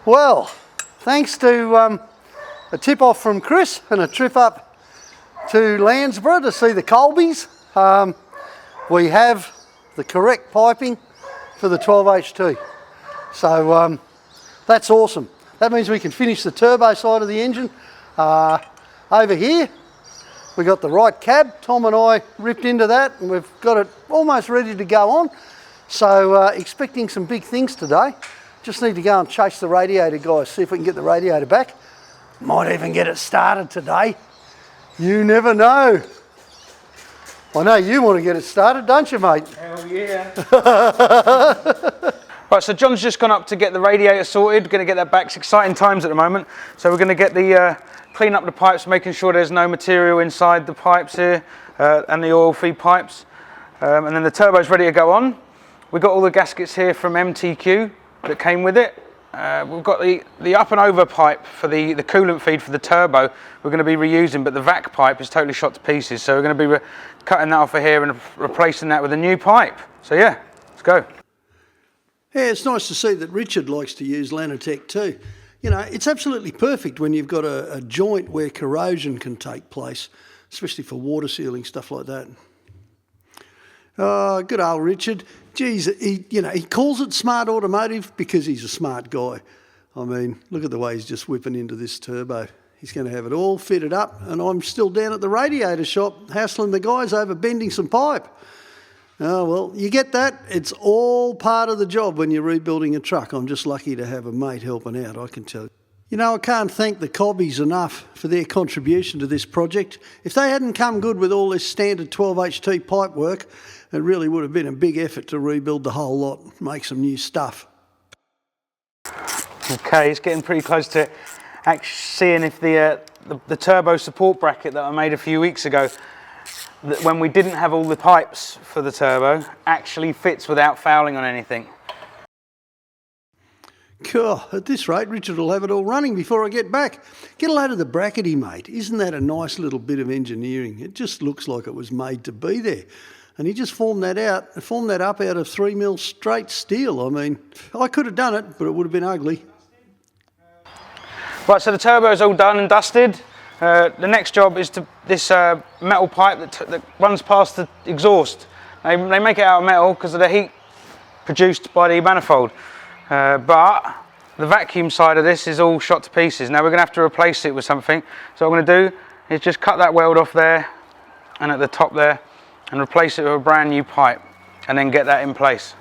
Well, thanks to a tip-off from Chris and a trip up to Landsborough to see the Colbys, we have the correct piping for the 12H2. So that's awesome. That means we can finish the turbo side of the engine. Over here, we got the right cab. Tom and I ripped into that and we've got it almost ready to go on. So expecting some big things today. Just need to go and chase the radiator, guys, see if we can get the radiator back. Might even get it started today. You never know. I know you want to get it started, don't you, mate? Hell yeah. Right, so John's just gone up to get the radiator sorted. Going to get that back. It's exciting times at the moment. So we're going to get the clean up the pipes, making sure there's no material inside the pipes here and the oil feed pipes. And then the turbo's ready to go on. We've got all the gaskets here from MTQ that came with it. We've got the up and over pipe for the coolant feed for the turbo we're going to be reusing, but the vac pipe is totally shot to pieces. So we're going to be cutting that off of here and replacing that with a new pipe. So yeah, let's go. Yeah, it's nice to see that Richard likes to use Lanatec too. You know, it's absolutely perfect when you've got a joint where corrosion can take place, especially for water sealing, stuff like that. Oh, good old Richard. Geez, he calls it Smart Automotive because he's a smart guy. I mean, look at the way he's just whipping into this turbo. He's going to have it all fitted up, and I'm still down at the radiator shop hassling the guys over bending some pipe. Oh, well, you get that. It's all part of the job when you're rebuilding a truck. I'm just lucky to have a mate helping out, I can tell you. You know, I can't thank the Colbys enough for their contribution to this project. If they hadn't come good with all this standard 12HT pipe work, it really would have been a big effort to rebuild the whole lot, make some new stuff. Okay, it's getting pretty close to actually seeing if the turbo support bracket that I made a few weeks ago, that when we didn't have all the pipes for the turbo, actually fits without fouling on anything. Cool. At this rate, Richard will have it all running before I get back. Get a load of the bracket he made. Isn't that a nice little bit of engineering? It just looks like it was made to be there. And he just formed that up out of 3mm straight steel. I mean, I could have done it, but it would have been ugly. Right, so the turbo's all done and dusted. The next job is this metal pipe that runs past the exhaust. They make it out of metal because of the heat produced by the manifold. But the vacuum side of this is all shot to pieces. Now we're going to have to replace it with something. So what I'm going to do is just cut that weld off there and at the top there and replace it with a brand new pipe and then get that in place.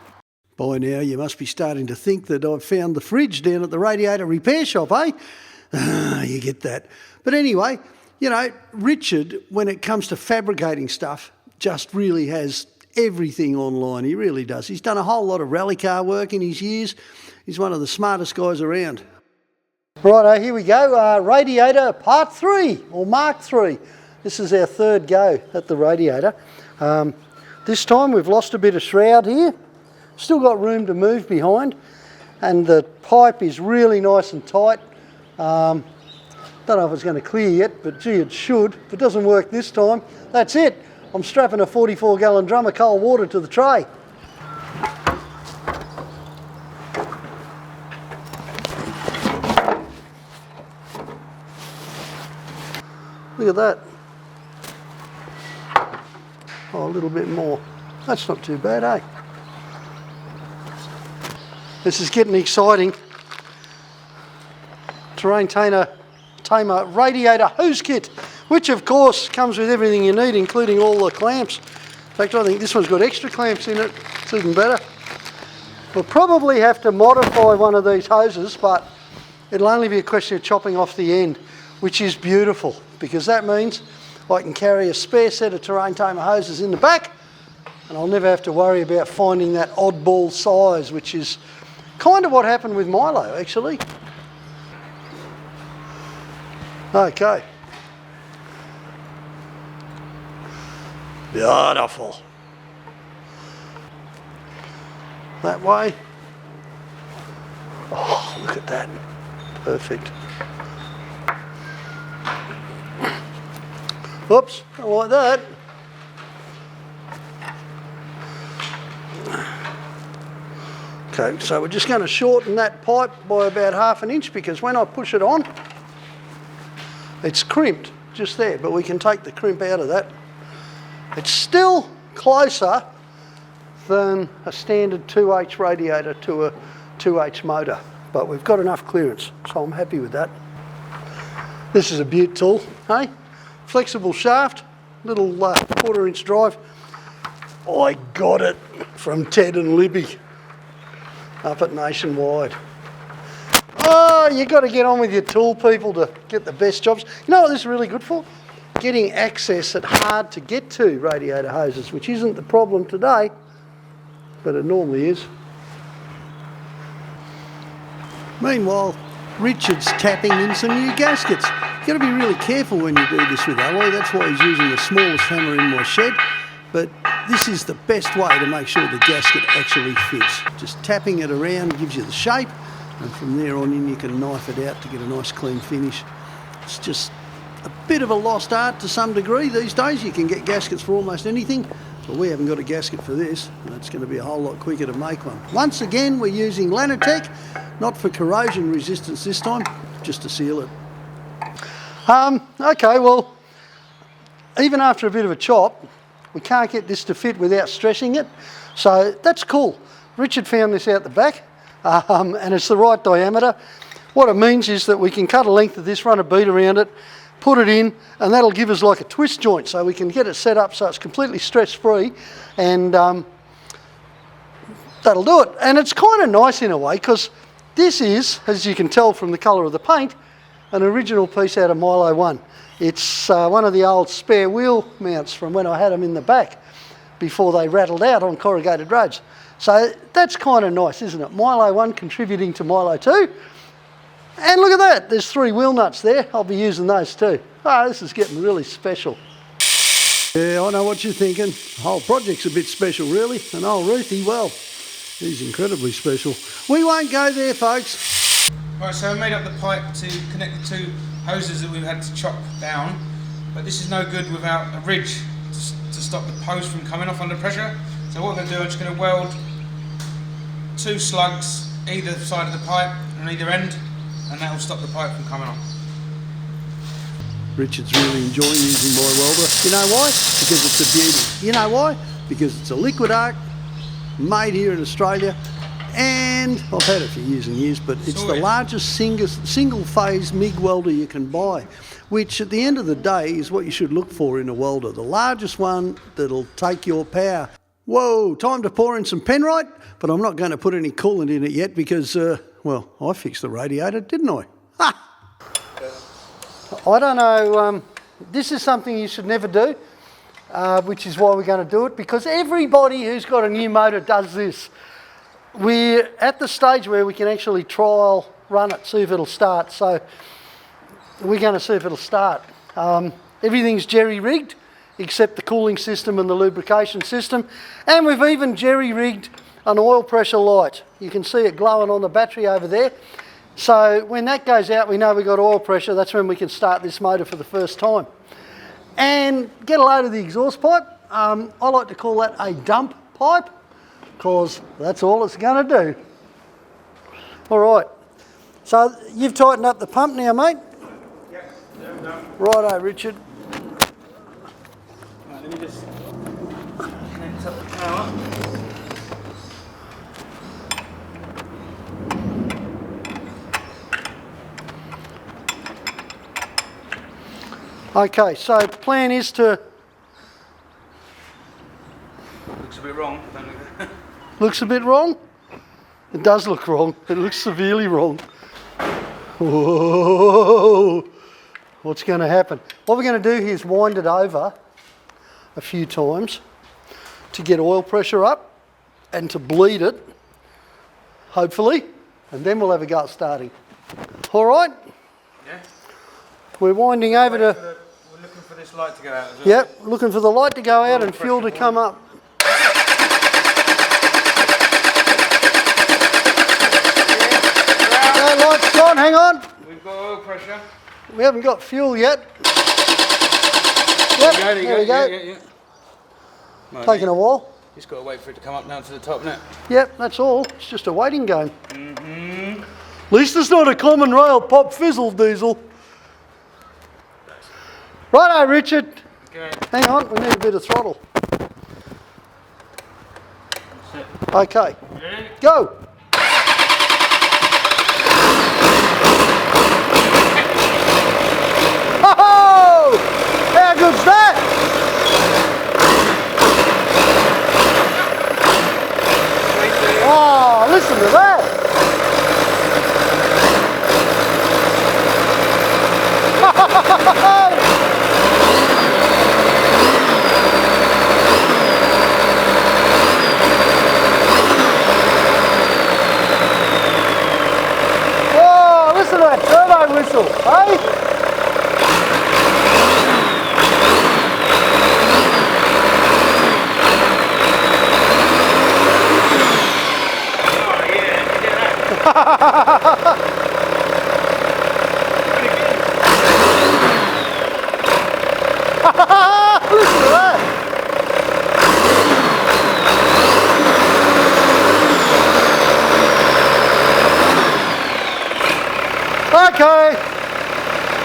By now you must be starting to think that I've found the fridge down at the radiator repair shop, eh? You get that. But anyway, you know, Richard, when it comes to fabricating stuff, just really has everything online. He really does. He's done a whole lot of rally car work in his years. He's one of the smartest guys around. Righto, here we go. Radiator part 3, or Mark 3. This is our third go at the radiator. This time we've lost a bit of shroud here. Still got room to move behind. And the pipe is really nice and tight. Don't know if it's going to clear yet, but gee, it should. If it doesn't work this time, that's it. I'm strapping a 44-gallon drum of cold water to the tray. Look at that. Oh, a little bit more. That's not too bad, eh? This is getting exciting. Terrain Tamer radiator hose kit, which of course comes with everything you need, including all the clamps. In fact, I think this one's got extra clamps in it. It's even better. We'll probably have to modify one of these hoses, but it'll only be a question of chopping off the end, which is beautiful, because that means I can carry a spare set of Terrain Tamer hoses in the back, and I'll never have to worry about finding that oddball size, which is kind of what happened with Milo, actually. Okay. Beautiful. That way. Oh, look at that. Perfect. Oops, I like that. Okay, so we're just going to shorten that pipe by about 1/2 inch because when I push it on, it's crimped just there, but we can take the crimp out of that. It's still closer than a standard 2H radiator to a 2H motor, but we've got enough clearance, so I'm happy with that. This is a beaut tool, hey? Flexible shaft, little 1/4 inch drive. I got it from Ted and Libby up at Nationwide. Oh, you got to get on with your tool, people, to get the best jobs. You know what this is really good for? Getting access at hard to get to radiator hoses, which isn't the problem today, but it normally is. Meanwhile, Richard's tapping in some new gaskets. You've got to be really careful when you do this with alloy. That's why he's using the smallest hammer in my shed. But this is the best way to make sure the gasket actually fits. Just tapping it around gives you the shape, and from there on in you can knife it out to get a nice clean finish. It's just a bit of a lost art to some degree these days. You can get gaskets for almost anything, but we haven't got a gasket for this, and it's going to be a whole lot quicker to make one. Once again, we're using Lanatec, not for corrosion resistance this time, just to seal it. Okay, well, even after a bit of a chop, we can't get this to fit without stressing it, so that's cool. Richard found this out the back, and it's the right diameter. What it means is that we can cut a length of this, run a bead around it, put it in, and that'll give us like a twist joint, so we can get it set up so it's completely stress-free, and that'll do it. And it's kind of nice in a way, because this is, as you can tell from the colour of the paint, an original piece out of Milo 1. It's one of the old spare wheel mounts from when I had them in the back before they rattled out on corrugated roads. So that's kind of nice, isn't it? Milo 1 contributing to Milo 2. And look at that, there's 3 wheel nuts there. I'll be using those too. Oh, this is getting really special. Yeah, I know what you're thinking. The whole project's a bit special, really. And old Roothy, well, he's incredibly special. We won't go there, folks. Right, so I made up the pipe to connect the 2 hoses that we've had to chop down, but this is no good without a ridge to stop the post from coming off under pressure. So what I'm going to do, I'm just going to weld 2 slugs either side of the pipe on either end, and that will stop the pipe from coming off. Richard's really enjoying using my welder. You know why? Because it's a beauty. You know why? Because it's a liquid arc, made here in Australia, and I've had it for years and years, but it's the largest single phase MIG welder you can buy, which at the end of the day is what you should look for in a welder. The largest one that'll take your power. Whoa, time to pour in some Penrite, but I'm not going to put any coolant in it yet because, well, I fixed the radiator, didn't I? Ha! I don't know, this is something you should never do, which is why we're going to do it, because everybody who's got a new motor does this. We're at the stage where we can actually trial run it, see if it'll start. So we're going to see if it'll start. Everything's jerry-rigged except the cooling system and the lubrication system. And we've even jerry-rigged an oil pressure light. You can see it glowing on the battery over there. So when that goes out, we know we've got oil pressure. That's when we can start this motor for the first time. And get a load of the exhaust pipe. I like to call that a dump pipe, because that's all it's going to do. All right, so you've tightened up the pump now, mate? Yep, I'm done. Righto, Richard. Right, let me just connect up the power. Okay, so the plan is to... Looks a bit wrong, don't it? Looks a bit wrong? It does look wrong. It looks severely wrong. Whoa! What's going to happen? What we're going to do here is wind it over a few times to get oil pressure up and to bleed it, hopefully, and then we'll have a go at starting. All right? Yeah. We're winding over to... We're looking for this light to go out as well. Yep, looking for the light to go out and fuel to come up. Light's gone, hang on. We've got oil pressure. We haven't got fuel yet. Yep, there we go. Yeah. Taking a while. Just got to wait for it to come up now to the top, innit? Yep, that's all. It's just a waiting game. At least it's not a common rail pop fizzle diesel. Righto, Richard. Okay. Hang on, we need a bit of throttle. Okay, Ready? go. Oh, how good's that? Oh, listen to that. Oh, listen to that turbo whistle, eh? Listen to that. Okay,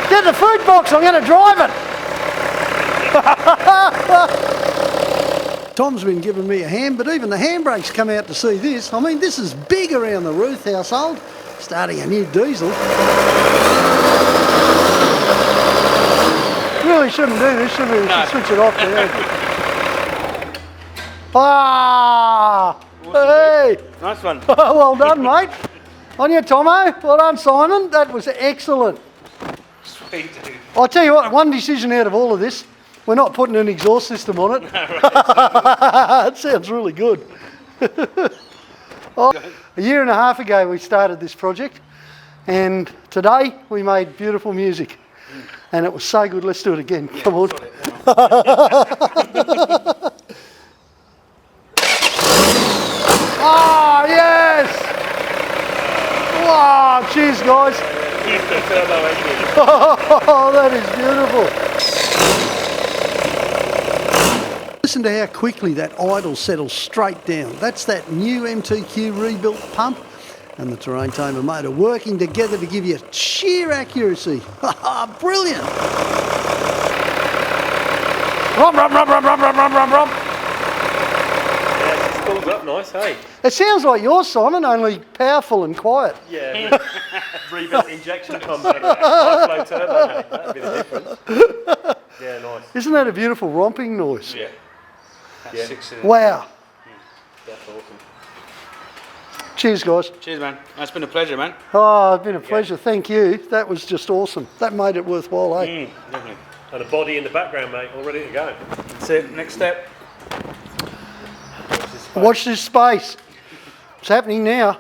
get the fruit box, I'm going to drive it. Tom's been giving me a hand, but even the handbrakes come out to see this. I mean, this is big around the Rooth household, starting a new diesel. Really shouldn't do this, should we? We should switch it off there. Ah! Hey! Nice one. Well done, mate. On you, Tomo. Well done, Simon. That was excellent. Sweet, dude. I'll tell you what, one decision out of all of this, we're not putting an exhaust system on it. That sounds really good. A year and a half ago we started this project, and today we made beautiful music. And it was so good, let's do it again. Yeah, come on. Oh, yes! Wow, cheers, guys. Oh, that is beautiful. Listen to how quickly that idle settles straight down. That's that new MTQ rebuilt pump and the Terrain Tamer motor working together to give you sheer accuracy. Brilliant! Rum, rum, rum, rum, rum, rum, rum, rum, rum. Yeah, it spools up nice, hey? It sounds like yours, Simon, only powerful and quiet. Yeah, rebuilt injection pump and a high flow turbo, mate. That'd be the difference. Yeah, nice. Isn't that a beautiful romping noise? Yeah. That's Yeah. 6 Wow. That's awesome. Cheers, guys. Cheers, man. It's been a pleasure, man. Oh, it's been a pleasure. Thank you. That was just awesome. That made it worthwhile, eh? Definitely. And a body in the background, mate, all ready to go. That's it. Next step. Watch this space. It's happening now.